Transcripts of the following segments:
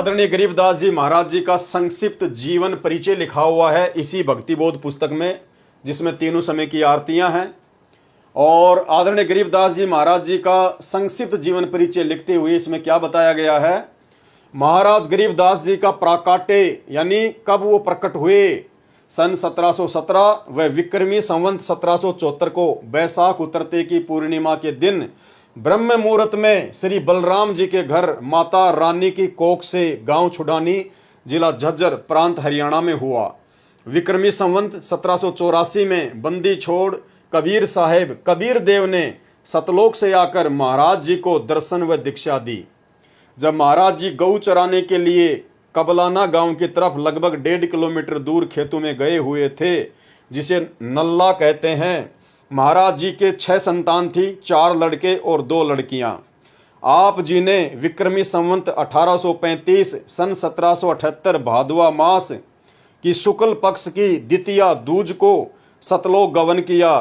आदरणीय गरीबदास जी महाराज जी का संक्षिप्त जीवन परिचय लिखा हुआ है इसी भक्ति बोध पुस्तक में, जिसमें तीनों समय की आरतियां हैं। और आदरणीय गरीबदास जी महाराज जी का संक्षिप्त जीवन परिचय लिखते हुए इसमें क्या बताया गया है। महाराज गरीबदास जी का प्राकाट्य यानी कब वो प्रकट हुए, सन 1717 व विक्रमी संवत 1774 को बैसाख उतरते की पूर्णिमा के दिन ब्रह्म मुहूर्त में श्री बलराम जी के घर माता रानी की कोख से गांव छुडानी, जिला झज्जर, प्रांत हरियाणा में हुआ। विक्रमी संवत 1784 में बंदी छोड़ कबीर साहेब कबीर देव ने सतलोक से आकर महाराज जी को दर्शन व दीक्षा दी। जब महाराज जी गऊ चराने के लिए कबलाना गांव की तरफ लगभग 1.5 किलोमीटर दूर खेतों में गए हुए थे, जिसे नल्ला कहते हैं, महाराज जी के 6 संतान थी, 4 लड़के और 2 लड़कियां। आप जी ने विक्रमी संवत 1835 सन 1778 भादवा मास की शुक्ल पक्ष की द्वितीया दूज को सतलोक गमन किया।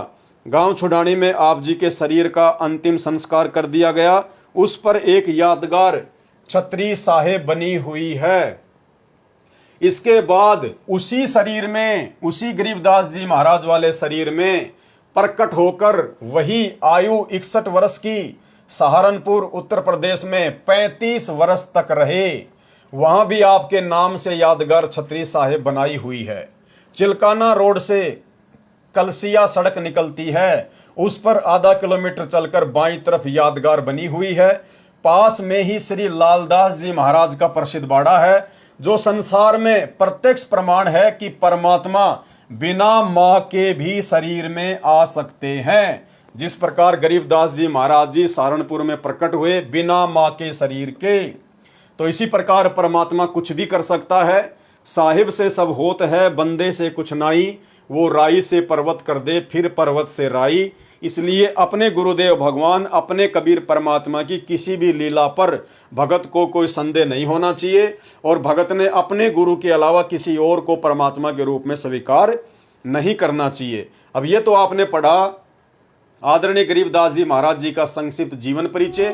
गांव छुडानी में आप जी के शरीर का अंतिम संस्कार कर दिया गया। उस पर एक यादगार छतरी साहेब बनी हुई है। इसके बाद उसी शरीर में, उसी गरीबदास जी महाराज वाले शरीर में प्रकट होकर वही आयु 61 वर्ष की सहारनपुर उत्तर प्रदेश में 35 वर्ष तक रहे। वहां भी आपके नाम से यादगार छतरी साहेब बनाई हुई है। चिलकाना रोड से कलसिया सड़क निकलती है, उस पर आधा किलोमीटर चलकर बाईं तरफ यादगार बनी हुई है। पास में ही श्री लालदास जी महाराज का प्रसिद्ध बाड़ा है, जो संसार में प्रत्यक्ष प्रमाण है कि परमात्मा बिना मां के भी शरीर में आ सकते हैं। जिस प्रकार गरीबदास जी महाराज जी सहारनपुर में प्रकट हुए बिना मां के शरीर के, तो इसी प्रकार परमात्मा कुछ भी कर सकता है। साहिब से सब होत है, बंदे से कुछ नाई, वो राई से पर्वत कर दे, फिर पर्वत से राई। इसलिए अपने गुरुदेव भगवान, अपने कबीर परमात्मा की किसी भी लीला पर भगत को कोई संदेह नहीं होना चाहिए, और भगत ने अपने गुरु के अलावा किसी और को परमात्मा के रूप में स्वीकार नहीं करना चाहिए। अब ये तो आपने पढ़ा आदरणीय गरीबदास जी महाराज जी का संक्षिप्त जीवन परिचय।